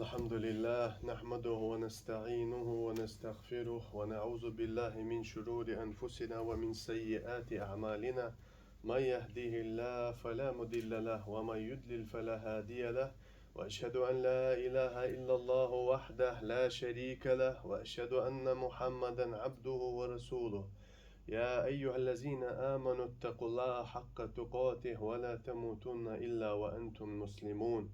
الحمد لله نحمده ونستعينه ونستغفره ونعوذ بالله من شرور أنفسنا ومن سيئات أعمالنا. من يهده الله فلا مضل له ومن يضلل فلا هادي له، وأشهد أن لا إله إلا الله وحده لا شريك له، وأشهد أن محمدا عبده ورسوله. يا أيها الذين آمنوا اتقوا الله حق تقاته ولا تموتن إلا وأنتم مسلمون.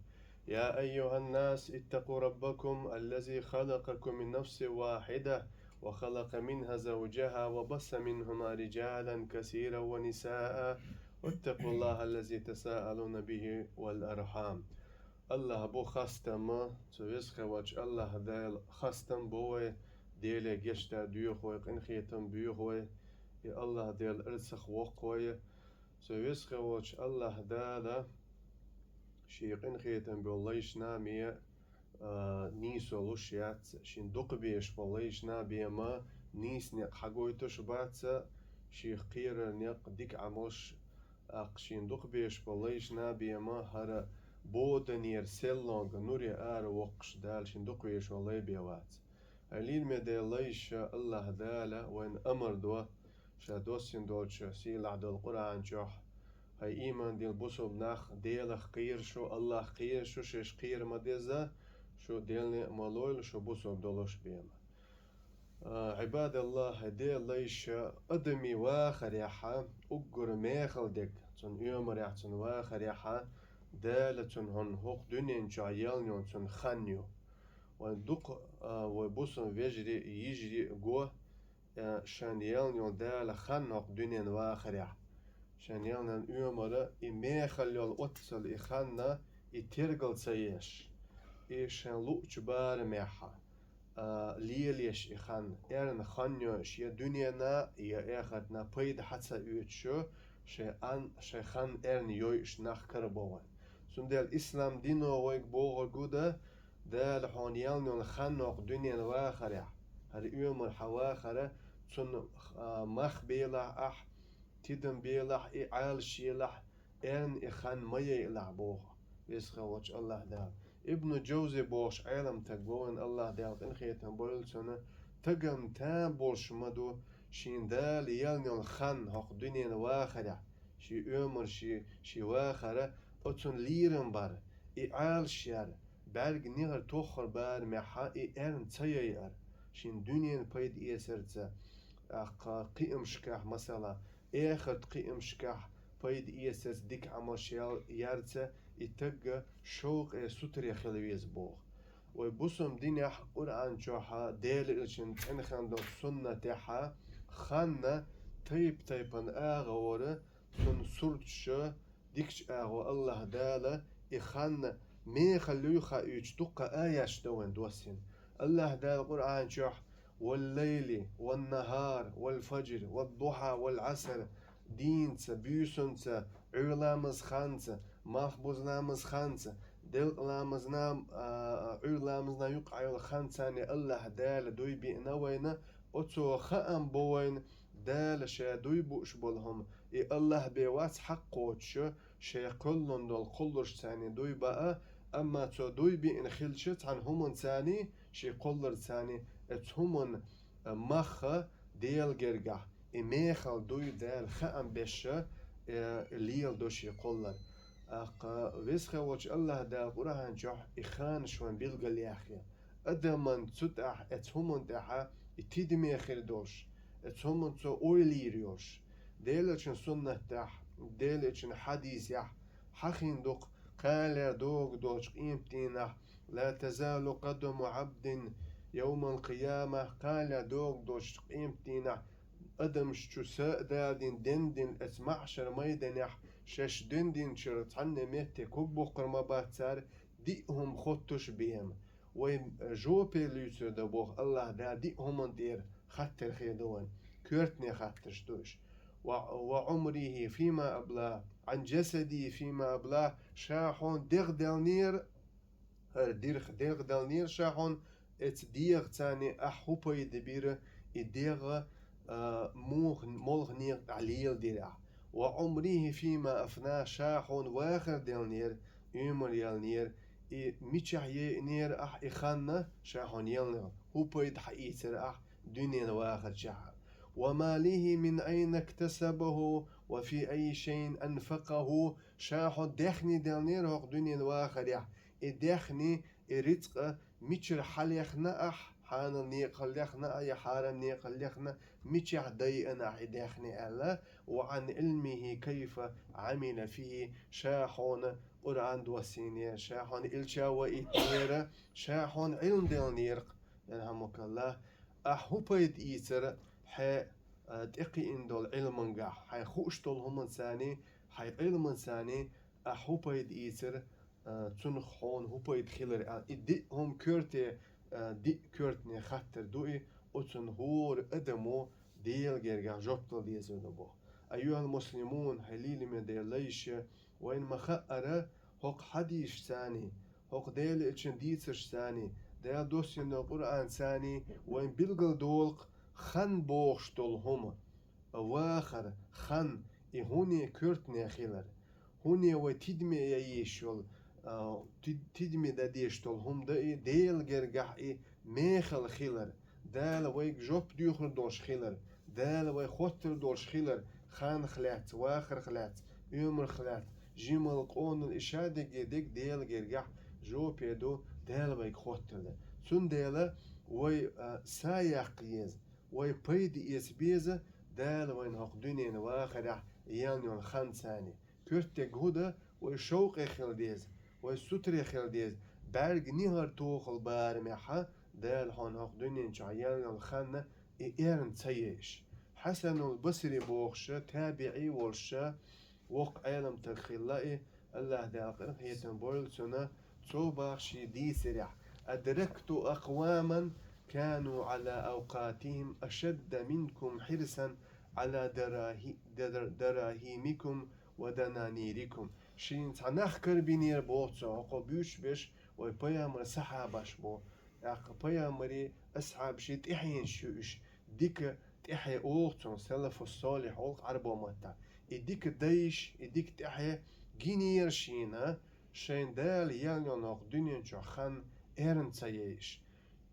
يا أيها الناس اتقوا ربكم الذي خلقكم من نفس واحدة وخلق منها زوجها وبث منهما رجالا كثيرا ونساء، واتقوا الله الذي تساءلون به والأرحام. الله بو خستم تسويس خواج الله دال خستم بوه ديل جشتا ديوخوي قنخيتم بيوخوي يا الله ديل ارسخ وقوي تسويس خواج الله دال شيقين خيتن بالليش نامية نيسو لوشيات شين دوق بيش بالليش نامية ما نيس نيق حقويتوش باتسا شيخ قير نيق ديك عموش شين دوق بيش بالليش نامية ما هر بودنير سيلونغ نوري وقش دال شين دوق بيش والله بيوات هلين مداليش الله دالا وين أمر دوا شادوسين دولش سيل عدو القرآن جوح هاي إيمان ديل بوسو بناخ ديل خير شو الله خير شو شش خير ما ديزا شو ديلني مالويل شو بوسو بدولوش بيما. عباد الله ديل ليش أدمي واخر يحا أقر ميخل ديك تون يومر يحتون واخر يحا دالتون هن هوق دنين جايلنيون تون خانيو ودوق وبوسو فيجري يجري قوه شان يلنيون دال خانوق دنين واخر يحا شان يلنن يومر إميخل يول أتصل إخانا إترقل سيش إيشان لوچ بار ميحا ليليش إخان إرن خانيوش يا دنيانا يا إخدنا بيد حتى يوتشو شي خان إرن يويش نخ كربوان سندل الإسلام دينو ويك بوغ جودا دال حون يلنون خانوق دنيا واخر هر يومر حواخر تون مخ بيلا أح تيدن بيلح إعال شيلح إرن إخان ميه إلح بوغ يسخى وش الله دال ابن جوزي بوش عالم تقبون الله دال تنخيتن بولسونا تقم تام بوش مدو شين دال يلنون خان هق دنيا واخرة شي أمر شي واخرة أتون ليرن بار إعال شيار برق نيغر توخر بار محا إرن تيار شين دنيا بيد إيسرتsa قيم شكاح مثلا اخد قيم شكاح بيد إيسس ديك عماشيال يارتsa إتقى شوق ستر خلويز بوغ وبسم دينيح قرآن جوحا ديل إلشن تنخان دو سنة تحا خاننا تيبن آغورة سن سرتش ديكش آغو الله دالا إخان مي خلويخا يجدق آياش دوين دوسين الله دال قرآن جوح والليل والنهار والفجر والضحى والعصر دينца بيسنца علامز خانца محبوزنامز خانца دلقلامزنام علامزنا يقعيل خانцاني الله دال دوي بينوينا أتو خام بوين دال شا دوي بوش بولهم إي الله بيوات حقوتش شا كلن دول قلرش تاني دوي بقى أما تو دوي بين خلشت عن همون تاني شي قلر تاني اتهمون مخ ديل جرجع إميخل دوي دال خام بشة ليل دوشي قلر ويسخ وش الله دال قرآن جح إخان شوان بيلقى لياخيا أدمن تتح اتهمون تحا اتيدمي خير دوش اتهمون تو أويليريوش ديلتشن سنة تح ديلتشن حديث يح حخين دوق قال دوق دوش قيمتينح لا تزال قدم عبد يوم القيامة قال دوق دوش قيمتينح أدم شو دادين دندن اسمعشر ميدنح شش دندن شرط عني ميتي كوبو قرما باتسار ديهم خطش بيهم وين جوبي ليسو دبوخ الله دا ديهم انتير خطر خيدوان كورتني خطش دوش وعمره فيما أبلاه عن جسدي فيما أبلاه شاحون دغدلنير دغدلنير شاحون ات ديغ تاني أحوبي دبير إديغ مولغ نير عليل ديرع وعمره فيما أفناه شاحون واخر دلنير يمر يلنير ميتشع نير أح إخانا شاحون يلنا هو بيد حقيقة أح دنيا واخر شاح وماله من أين اكتسبه وفي أي شيء أنفقه شاحو دخني دلنير هق دنيا واخر يح دخني رزق ميتشر حليخنا أح حان نيقليخنا يا حارم نيقليخنا ميتشع دي أنا دخني ألا وعن علمه كيف عمل فيه شاحون قرآن دوسينيا شاحون إلشا وإتنيرا شاحون علم ديل نيرق يرحمك الله أحو بيت إيسر حي تقي إندول علم نجح حي خوش دول هم ثاني حي علم ثاني أحو بيت إيسر تنخون هو بيت خيلر إدي هم كورتي دي كورتني خاطر دوئي أتنهور أدمو ديل جرجع جبتل ديزنبو أيها المسلمون هليل من ديليش وين مخأرة هق حديش ثاني هق ديل اتشن ديتش ثاني ديل دوسين القرآن ثاني وين بلغل دولق خن بوشتل هما واخر خن هوني كورتني خيلر هوني وتدمي يشول تدمي دا ديشتل هم دا ديل جرجح ميخل خيلر دال ويك جوب ديوخر دوش خيلر دال وي خوتر دوش خيلر خان خلات واخر خلات يومر خلات جيمل قون الإشادة جديك ديل جرجح جو بيدو دال ويك خوتر سون ديلا وي سايق يز وي بيد يس بيزا دال وين هق دنيا واخر يان خان ثاني كرتك هدا وشوق خلديز وستر خلديز برگ نهار توخل بارمحة دال هون هق دنيا شعيان الخانة إيرن تسيش حسن البصري بوخش تابعي ورشة وق عالم تخلائي الله داقر هي تنبول سنة توباخشي دي سرح أدركت أقواما كانوا على أوقاتهم أشد منكم حرصا على دراهيمكم ودنانيركم شين تنخ كربينير بوتسو هقو بيوش بيش ويبيامر سحابش بو بيامري أصحاب شيت إحين شوش ديك تحي أوغتون سلف الصالح أوغ عربو متا إديك دايش إديك تحي جينير شينا شين دال ياليون أوغ دنيا جو خان إيرن تسيش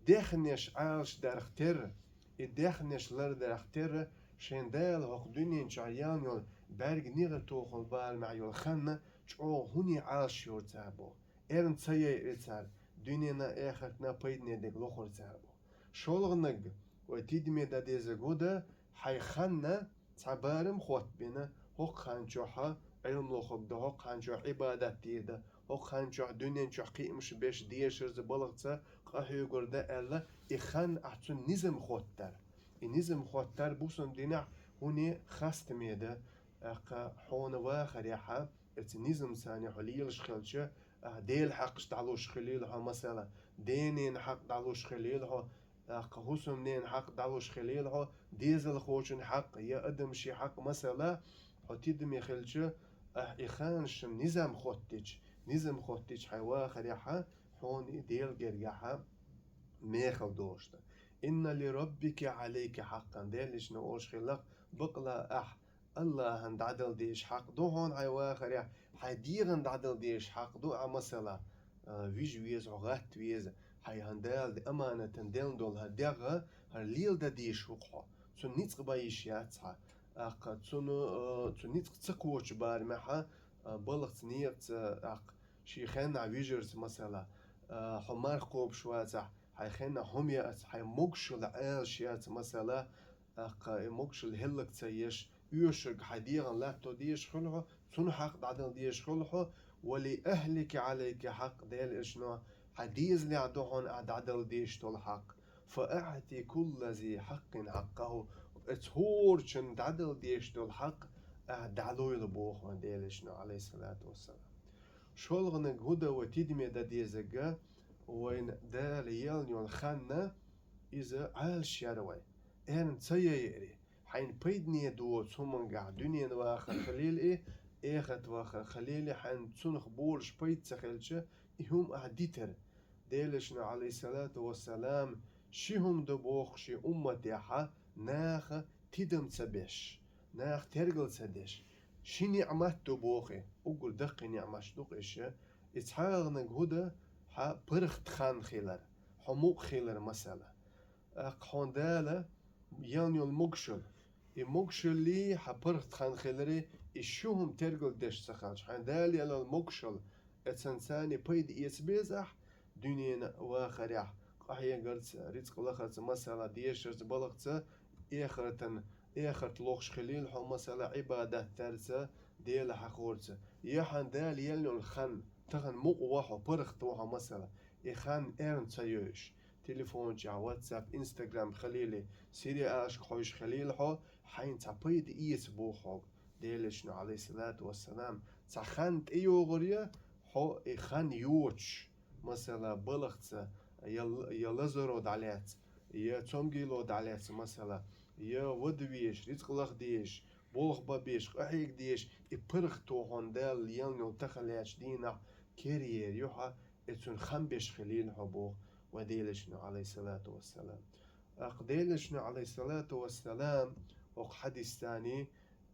دخنش عالش درختر دخنش لر درختر شين دال أوغ دنيا جو ياليون برگ نيغ توخل بال معيول خان جو هوني عالش يور تابو إيرن تسيي إتسار دنيا آخرتنا بيدني ديك لوخر تابو شولغنق وتيدمي دا ديزا غودا حي خاننا تعبارم خوت بينا هوق خانجوحا علم لوخوك دا هوق خانجوح عبادات ديدا هوق خانجوح دنيا نجوح قيمش بيش ديشرز بلغتا قاهيو غوردا ألا إخان أحتون نظم خوتر نظم خوتر بوسن دينا هوني خاست ميدا أقا حون واخر يحا ات نظم ثاني حليلش خلشة ديل حقش تعلوش خليلها مثلا دينين حق تعلوش خليلها قهوسم نين حق دعوش خليلها ديزل خوشن حق يا أدم شي حق مثلا حتيدم يخلجه إخانش نظام خوتيج حيوا خريحة حون ديل جريحة ميخل دوشتا إن لربك عليك حقا ديلش نقولش خلق بقلا الله هند عدل ديش حق دو هون حيوا خريح حديغن عدل ديش حق دو مثلا فيجويز عغات ويز هاي هندال دي أمانة ديل دول هديغة هرليل دا ديش وقحو تون نيتق بايش ياتها تون نيتق تقوش بارمحا بلغت نيت شي خينا عويجرز مثلا حمار قوب شواتح هاي خينا هم يات هاي مقشل عيل شيات مثلا مقشل هلك تسيش يوشق حديغن لا تو ديش خلحو تون حق دعدل ديش خلحو ولأهلك عليك حق ديل إشنو حديث لي عدوهن عدل ديش تول حق فأعطي كل ذي حق حقه اتهور چن عدل ديش تول حق دعلو يلبوخ من ديلشنا عليه الصلاة والسلام شولغن هدى وتدمي دا ديزقا وين دا ليال يون خاننا إذا عال شاروي إن تسييري حين بيدني دو تسومن قاع دنيا واخر خليل إيخت واخر خليل حين تسونخ بورش بيت سخلشة هم أهديتر ديلشنا عليه الصلاة والسلام شيهم دبوخ شي أمتي ناخ تدم تسبش ناخ ترجل تسدش شي نعمت دبوخي أقول دقي نعمش دقيش إتحاغنا هدى ها برخت خان خيلر حموق خيلر مثلا أقحون دالة يان المقشل المقشل لي حبرخت خان خيلري الشوهم ترجل دش سخانش حان دال يلا المقشل اتسنساني بيد يسبيزح دنيا واخريح قحيا قرص رزق لخرص مثلا ديشرز بلغت إخرتن إخرت لوخش خليل حو مثلا عبادة ترسة ديال حخورسة يحن دال يلنو الخن تخن مقوحو برخت وحو مثلا إخان إرن تسيوش تليفون جا واتساب انستغرام خليلي سيري اشك خوش خليل حو حين تعبيد إيس بوحو ديلشنو عليه الصلاة والسلام تخنت إيو غريا حو إخان يوش مثلا بلغت يلزرو دعلات يا تومجيلو دعلات مثلا يا ودويش رزق لخ ديش بولخ بابيش قحيك ديش إبرخ توهون دال يلنو تخليش دينا كيرير يوحا اتون خنبش خليل حبوخ وديلشنو عليه الصلاة والسلام أقديلشنو عليه الصلاة والسلام وق حديث ثاني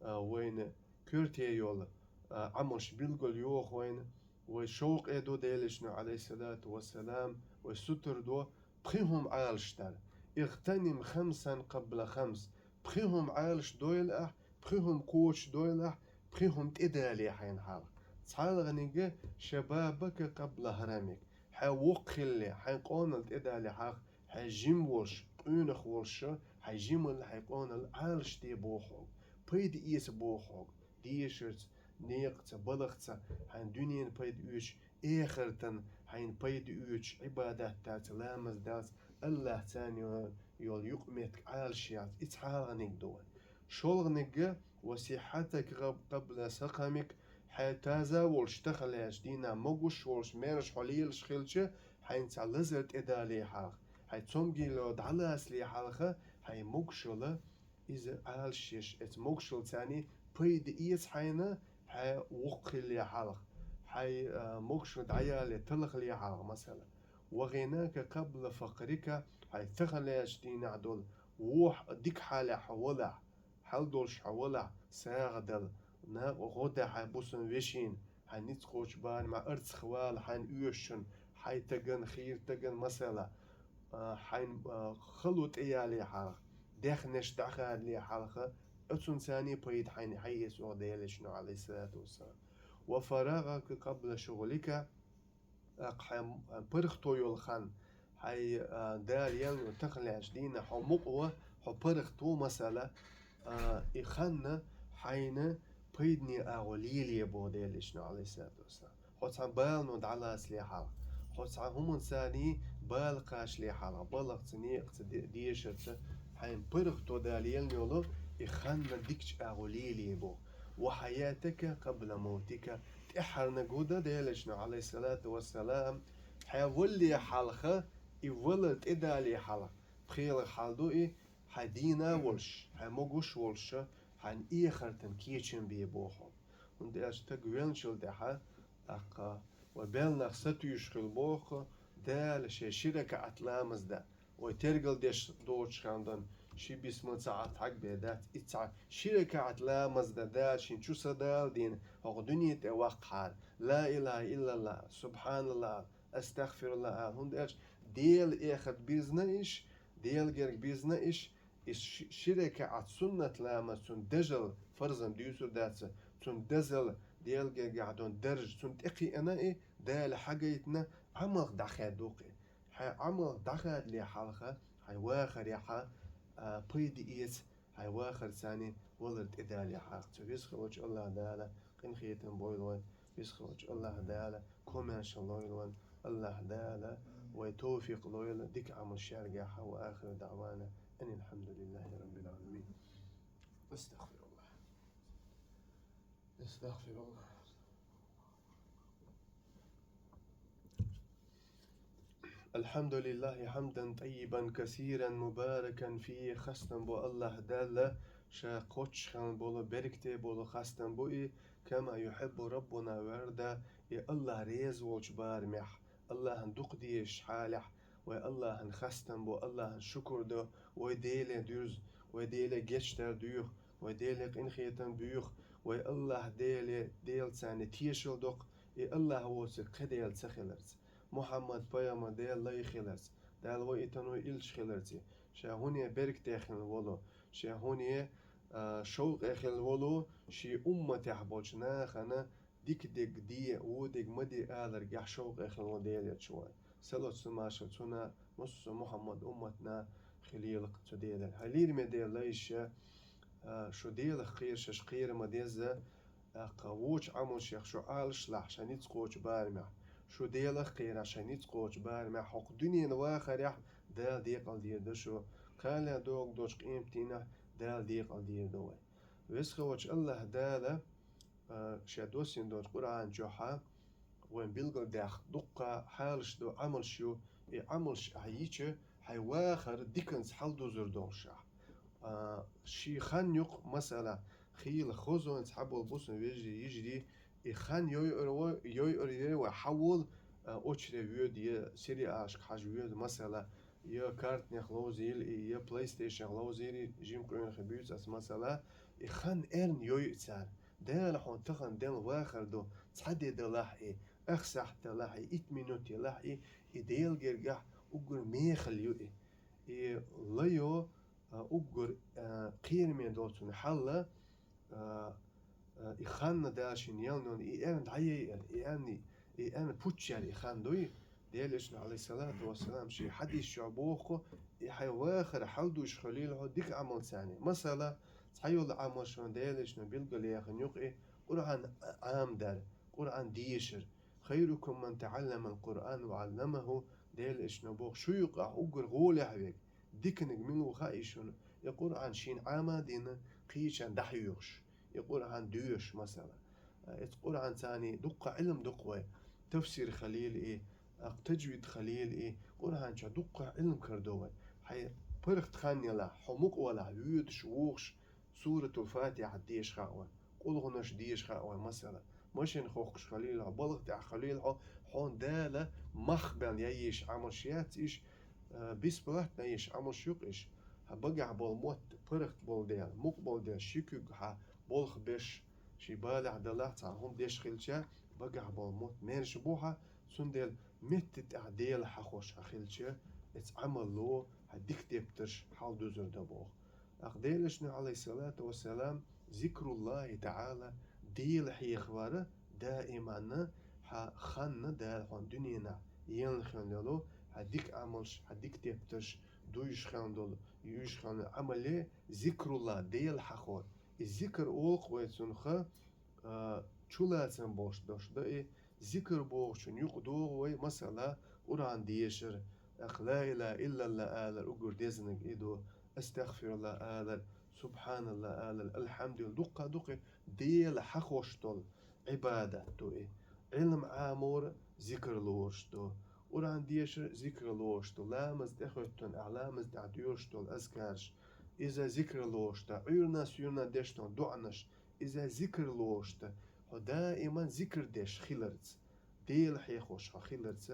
وين كورتي يول عمش بيلقل يوخ وين وشوق إدو ديلشنو عليه الصلاة والسلام وستر دو بخيهم عالشتر اغتنم خمسا قبل خمس بخيهم عالش دويلة بخيهم كوش دويلة بخيهم تدالي حين حال تعالغنيجي شبابك قبل هرمك حوق خلي حيقون التدالي حق حجيم ورش قينخ ورش حجيم اللي حيقون العالش دي بوحوق بيد إيس بوحوق ديشرت نيقت بلغت حين دنيا بيد إيش إخرتن حين بيد إيش عبادة تات لامز دات الله تاني يول يقمتك عالشيات إتحالغنيك دول شولغنيك وصحتك قبل سقمك حتازا ولش تخليش دينا مغوش ولش ميرش حليل شخيلش حين تعلزت إدالي حالخ حي تسومجي لو دعلاس لي حالخة حي مغشولة إذا عالشيش ات مغشول تاني بيد إيس حينا حي وقخي لي حالخ حي مغشول دعيالي تلخ لي حالخ مثلا وغناك قبل فقرك حي تخليش دينا عدول وح ديك حالة حولع حل دولش حولع ساغدل نا غودا حي بوسن ويشين حي نيت خوش بان مع ارتس خوال حين يوشن حي تجن خير تجن مثلا حين خلوت ايالي حالخ دخنش دخل لي حالخه اتسون ثاني بيد حين حيس وديلشنو عليه الصلاة والسلام وفراغك قبل شغلك أقحم برختو يلخن حي دال يلو تخلعش دينا حو مقوة حو برختو مثلا إخنا حين بيدني أغوليلي بوديلشنو عليه الصلاة والسلام حوتان بالنو دعلا سليحة حوتان هم ثاني بالقاش ليحة بلغتني ديشرت حين برختو دال يلو إخنا ديكش أغوليلي بو وحياتك قبل موتك تحرنا جودة ديلشنا عليه الصلاة والسلام حيولي حلقة يولد إدالي حلقة بخير حالدو حدينا ولش حموجوش ولش حن إيخرتن كيتشن بيبوحو und تقوينشل دحا أقا وبيلنا ستو يشغل بوخ دال شركة أتلامز دا وترجل ديش دوتش خاندن شي بسم ساعات حق بيدات إتسع شركة أتلامز دا دال شين شو سدال دين هو دنيا توقع لا إله إلا الله سبحان الله أستغفر الله هند ديل إخد بيزنا إيش ديل جرق بيزنا إيش شركة عت سنة لامة سن دجل فرزن ديوسر داتسة سن دزل ديال قاعدون درج سن تقي أنا إيه دال حاجتنا عمق دخل دوقي عمق دخل لي حلقة هاي واخر يحا بيد إيس هاي واخر ثاني ولد إدالي حق تبيسخوش الله دالا قن خيتن بويلون بيسخوش الله دالا كومنش الله الله دالا وتوفيق لويل ديك عمل شارقة وآخر دعوانا أن الحمد لله رب العالمين استغفر الله استغفر الله الحمد لله حمدا طيبا كثيرا مباركا فيه خستن بو الله دالة شا قوتش خان بولو بركتي بولو خستن بو كما يحب ربنا وردا الله ريز وش بارمح الله ندق ديش حالح والله نخستن بو الله شكر دو وديله دوز وديله جشتر دوخ وديله انخيتن بيوخ والله ديل ثاني تيشل دق الله هو قديل سخلرز محمد پیامبر دل لای خلاص دل و ایتانو ایلش خلاصی شهونی برک تخن ولو شهونی شوق اخل ولو شي تحبوش ناخنا ديك دي وديك مدي آلر جح شوق اخل وديل شوي سلوت سماشة تنا نص محمد أمتنا خليلق تديل هليل مديل ليش شو ديل خير شش خير مديزة قووش عمل شيخ شو عالش لح شنيت قوش بارمع شو ديل خير شنيت قوش بارمع حق دنيا نواخر يح دال ديق الدير دشو قال دوق دوش قيمتنا دال ديق الدير دوي ويسخوش الله داله شادوسين دوت قرآن جوحا وين بيلقى داخ دقة حالش دو عمل شو عملش عييتش حي واخر ديكنس حل دوزر دونشا شي خانيق مثلا خيل خوزو انسحبوا البوسن ويجي يجري خان يوي وحول اوتشري ويدي سيري اشك حاج ويد مثلا يا كارت نخلوزيل يا بلاي ستيشن لوزيري جيم كوين خبيوز اس مثلا خان ارن يوي تسار ده لحون تخن دل واخر دو تصدي دلاحي اخسح دلاحي 8 مينوت دلاحي ايديل جرجح وقر ميخل يوي ليو وقر قير من دوتون حلا إخان داشين يلنون إيان دعي إيان بوتشر إخان دوي ديالشنا عليه الصلاة والسلام شي حديث شعبوخو إحي واخر حلدوش خليله ديك عمل ثاني مثلا تحيول عمل شون ديالشنا بيلقى ليخن يقعي قرآن عام دار قرآن ديشر خيركم من تعلم القرآن وعلمه ديالشنا بوخ شو يقع أقر غول يحويك ديكنك منو خايشون يقول عن شين عاما دينا قيشان دحيوش يقول عن ديوش مثلا يقول عن ثاني دقة علم دقوة تفسير خليل إيه تجويد خليل إيه يقول عن دقة علم كردوة حي برخت خاني لا حمق ولا يود شوخش سورة الفاتحة ديش خاوة قول هناش ديش خاوة مثلا ماشين خوخش خليل بلغ تاع خليل حون دالة مخبل يعيش عمل شيات إيش بيس بلات نعيش عمل شوق إيش بقع بالموت برخت بالديال مق بالديال شيكوك ها بولخ بش شي بالع دلع هم ديش خلشا بقع بالموت ميرش بوها سندل مت تعديل حخوش خلشا اتعمل له هديك تبتش حال دوزر دبوخ أخديلشنا عليه الصلاة والسلام ذكر الله تعالى ديل حيخواره دائما خان دال خان دنينا ينخن له هديك عملش هديك تبتش دويش خان دول يوش خان عمله ذكر الله ديل حخور الذكر أوق ويتسنخ چولاتن باش داشت ده ذكر باش چون يقدو وي مثلا قرآن ديشر لا إله إلا الله آلر أقر ديزنك إدو استغفر الله آلر سبحان الله آلر الحمد لله دقة ديل حخوش دول عبادة دو علم عامور ذكر لوش دو قرآن ديشر ذكر لوش دو لامز دخوتن أعلامز دعديوش دول أذكارش إذا ذكر لوشتا عيرنا سيرنا دشتون دعنش إذا ذكر لوشتا هو دائما ذكر دش خيلرز ديل حيخوش خيلرز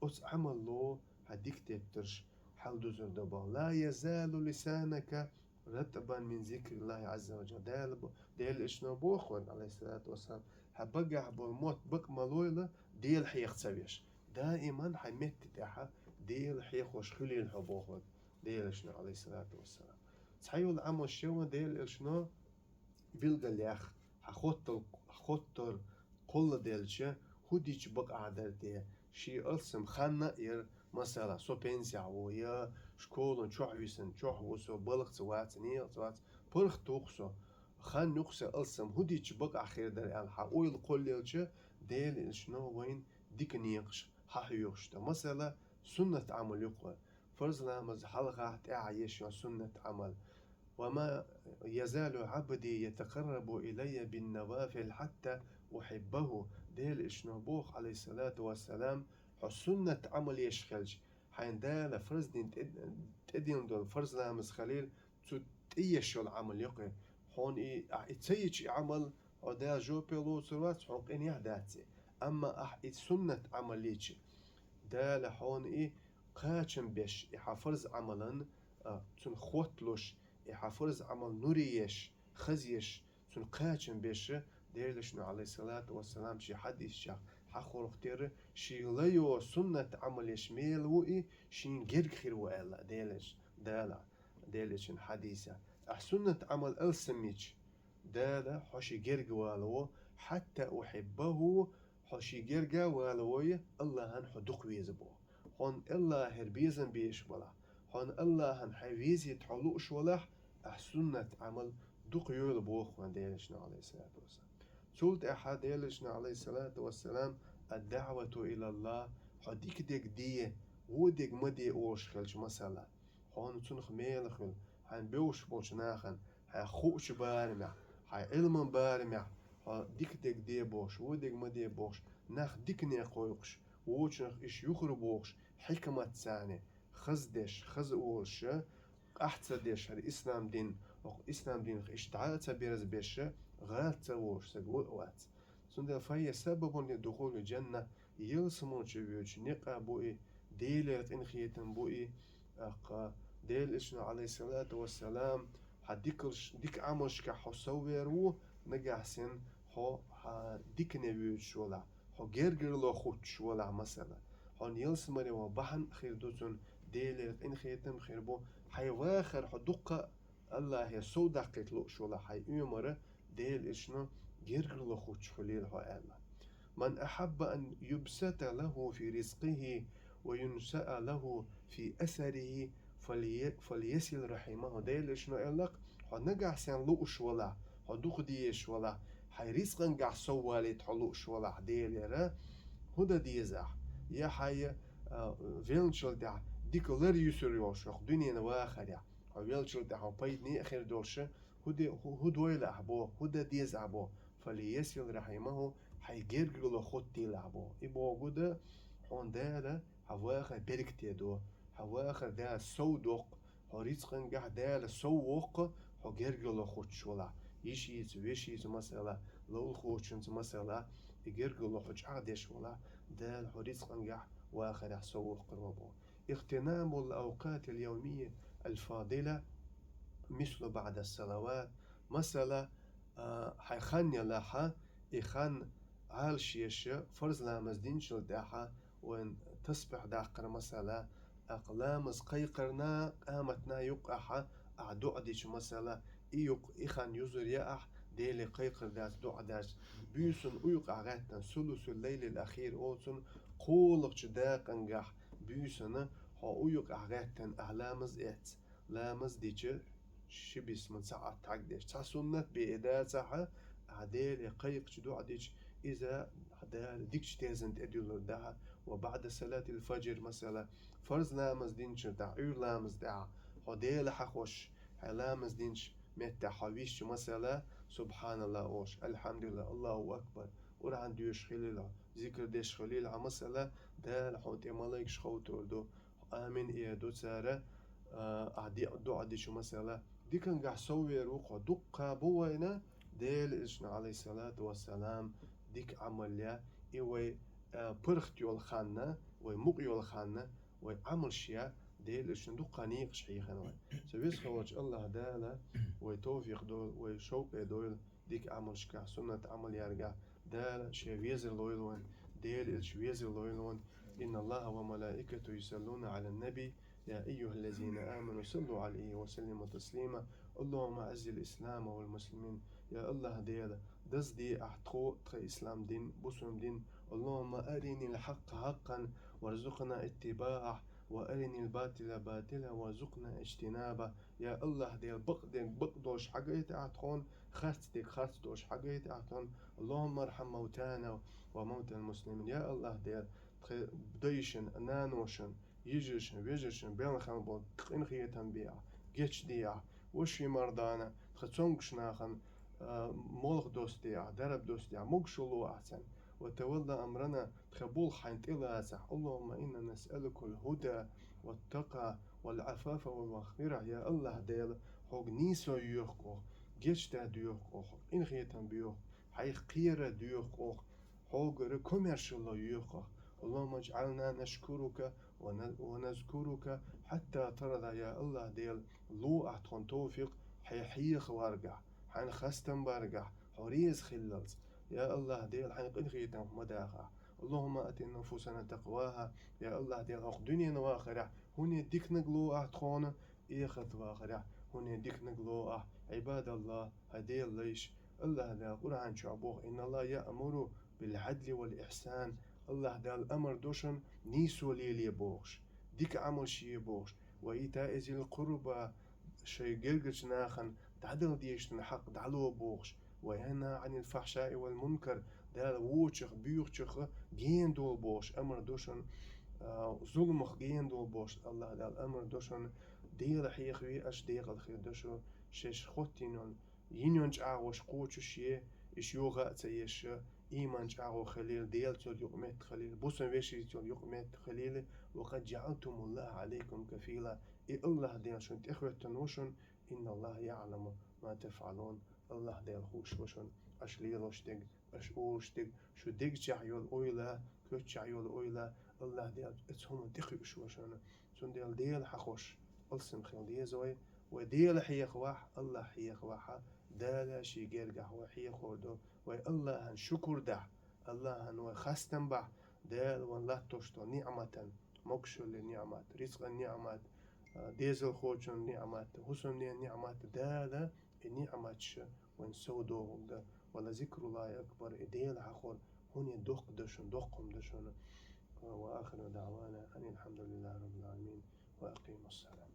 أس عمل له هديك تبترش حل دوزر دبا لا يزال لسانك رتبا من ذكر الله عز وجل ديل إشنا بوخون عليه الصلاة والسلام هبقع بالموت بق ملويلة ديل حيخ تسويش دائما حمت تاعها ديل حيخوش خليل حبوخون ديل إشنا عليه الصلاة والسلام تحيول عمو شو ديل إشنا بيلقى ليخ حخوتر قل ديلشة هوديش بق عدر دي شي ألسم خانا مثلا سو بنسيا ويا شكولن شوحويسن شوحوسو بلغ سوات نيل سوات برخ توخسو خان نقص ألسم هوديش بق أخير در الحا ويل قل ديلشة ديل إشنا وين ديك نيقش حيوشتا مثلا سنة عمل يقوى فرض لامز حلقة تعيش سنة عمل وما يزال عبدي يتقرب إلي بالنوافل حتى أحبه ديل إشنبوخ عليه الصلاة والسلام حسنة عمل يشخلش حين دال فرز دين تدين دول فرز لامز خليل تيش العمل يقي حون تيش عمل ودا جو بيلو سروات حق إن يهداتي أما سنة عمل ليش دال حون قاچن بيش يحفرز عملا تون خوتلوش يحفرز عمل نوريش خزيش تون قاچن بيش ديرلشنا عليه الصلاة والسلام شي حديث شاق حخورختير شيليو سنة عمل يشميل وإي شين جرق خير وإلا ديلش حديثة سنة عمل السميج دالا حشي جرق والو حتى أحبه حشي جرق والوي الله هن حدق ويزبو هون الله هربيزن بيش ولا هون الله هن حويز يتحلوش ولا سنة عمل دق يول بوخ من ديلشنا عليه الصلاة والسلام سولت أحد ديلشنا عليه الصلاة والسلام الدعوة إلى الله حديك ديك دي وديك مدي أوش خلش مسألة هون تنخ ميلخل هن بيوش بوش ناخن هاي خوش بارمع هاي علم بارمع ديك ديك دي بوش وديك مدي بوش ناخ ديك نيقويقش ووشنخ إش يخر بوش حكمة ثانية خزدش خز أوش أحتسدش الإسلام دين إسلام دين اشتعالت بيرز بيش غالت تروش سقوء وات سند فهي سبب لدخول الجنة يلسمون شبيوش نقا بوئي ديلت إنخيتن بوئي أقا ديل إشنا عليه الصلاة والسلام حديكلش ديك عملش كحصويرو نجحسن هو ديك نبيوش ولا هو جرجر لو خوتش ولا مثلا هون يلسمني وبحن خير دوتون ديلت إنخيتن خير بو حي واخر حدقة الله يسو دقيت لو شولا حي أمره ديل إشنا جرجر لو خوتش خليل هو الله من أحب أن يبسط له في رزقه وينشأ له في أثره فليسل رحمه ديل إشنا إلق نجح سين لوش ولا دوخ ديش ولا حي رزقا قع سوالي تحلوش ولا ديل را هدا ديزح يا حي فيلنشل دع ديك لر يسر يوش دنيا واخر يا فيلنشل دع بيدني آخر دوش هدويل أحبو هدا ديز أحبو فليسل رحمه حيجرجر له خطي لعبو إبو جدا هون دالا هواخر بركتي دو هواخر دا سودوق هوريتسخن جح دالا سووق هو جرجر له خط شولا يشيز ويشيز مثلا لو الخوتشنز مثلا يجرجر له خط عادش ولا دال هوريتسخن جح واخر سووق قربو اغتنام الأوقات اليومية الفاضلة مثل بعد الصلوات مثلا حيخني لها يخن عال شيشة فرز لامز دين شل داحا وين تصبح داقر مثلا أقلامز قيقرنا قامتنا يقعها أعدو أديش مثلا إخان يزر يأح ديلي قيقر داس دو أداش بيسن أيق أغاتنا سلس الليل الأخير أوتن قولق جداق أنجح بيسن هو أيق أغاتنا أهلامز إت لامز ديش شبيس من ساعة تعقدش تسنت بإداتها عديل قيق جدو عديش إذا عدال ديكش تيزنت أدول دها وبعد صلاة الفجر مثلا فرز لامز دينش دع لامز دع عديل حخوش لامز دينش متى حويش مثلا سبحان الله أوش الحمد لله الله أكبر ورعن ديوش خليلا ذكر ديش خليلا مثلا دال حوت ملايك شخوتور دو آمين إيه دو سارة عدي دو عدي شو مثلا دي كان قاع سوي روح دقة بوينا ديل إجنا عليه الصلاة والسلام ديك عمليا إيوي برخت يول خانة ومق يول خانة وعمل شيا ديل إجنا دقة نيقش حيخنا سويس خوش الله دالا وتوفيق دول وشوق دول ديك عمل شكا سنة عمل يرجع دالا شي ويزر لويلون ديل إج ويزر لويلون إن الله وملائكته يصلون على النبي يا أيها الذين آمنوا صلوا عليه وسلموا تسليما اللهم أعز الإسلام والمسلمين يا الله ديالا دز دي أحتقو تخي إسلام دين بسلم دين اللهم أرني الحق حقا وارزقنا اتباعه وأرني الباطل باطلا وارزقنا اجتنابه يا الله ديال بقدوش حقيت أعتقون خرت دوش حقيت أعتقون اللهم ارحم موتانا وموتى المسلمين يا الله ديال بديشن نانوشن يجيشن ويجيشن بين خان بول قين خيتن بيع جيتش ديع وشي مرضانا ختصونكش ناخن مولخ دوستيع درب دوستيع مقشلو أحسن وتولى أمرنا تخبول حينت إلى أسح اللهم إنا نسألك الهدى والتقى والعفاف والمغفرة يا الله ديل حق نيسو يوخو جيتش دا ديوخو إن خيتن بيوخ حيخ قيرة ديوخو حق ركوميرشلو يوخو اللهم اجعلنا نشكرك ونذكرك حتى ترضى يا الله ديل لو أحتون توفيق حيخ وارجع حين خستن بارجع حريز خللز يا الله ديل حين قنخيتن مداخع اللهم آت نفوسنا تقواها يا الله دي غاق دنيا واخرة هوني ديك نقلو تخونه إيخت واخرة هوني ديك نقلو عباد الله هدي ليش الله دا قرآن شعبوه إن الله يأمر بالعدل والإحسان الله دا الأمر دوشن نيسو ليلي بوغش ديك عمل شي بوغش وإيتاء ذي القربى شي قلقش ناخن تعدل ديشتن حق دعلو بوغش وينهى عن الفحشاء والمنكر دال ووتشخ بيوخشخ جين دول بوش أمر دوشن ظلمخ جين دول بوش الله دال أمر دوشن ديل حيخوي أش ديل الخير دوشو شش خوتينون ينونج عاوش قوتش شيه إش يوغا تيش إيمانج عاو خليل ديل تول يقمت خليل بوسن ويشي تول يقمت خليل وقد جعلتم الله عليكم كفيلا إي الله ديل شن تخوتن وشن إن الله يعلم ما تفعلون الله ديل خوش وشن أش ليلوشتك أش أوشتك شو ديك جعيول أويلا كوت جعيول أويلا الله ديل اتهم تخيش وشن شن ديل حخوش ألسم خيل ديل زوي وديل حيخ واح الله حيخ واحا دالا شي جرجح وحيخ ودو وي الله هن شكر ده الله هن وخستن بح دال والله توشتو نعمة مكشل النعمات رزق النعمات ديزل خوش النعمات حسن النعمات دالا النعمات وين سودو ده ولا ذكر الله أكبر إديل حخور هون دوق دشن دوقهم دشن وآخر دعوانا أن الحمد لله رب العالمين وأقيم الصلاة.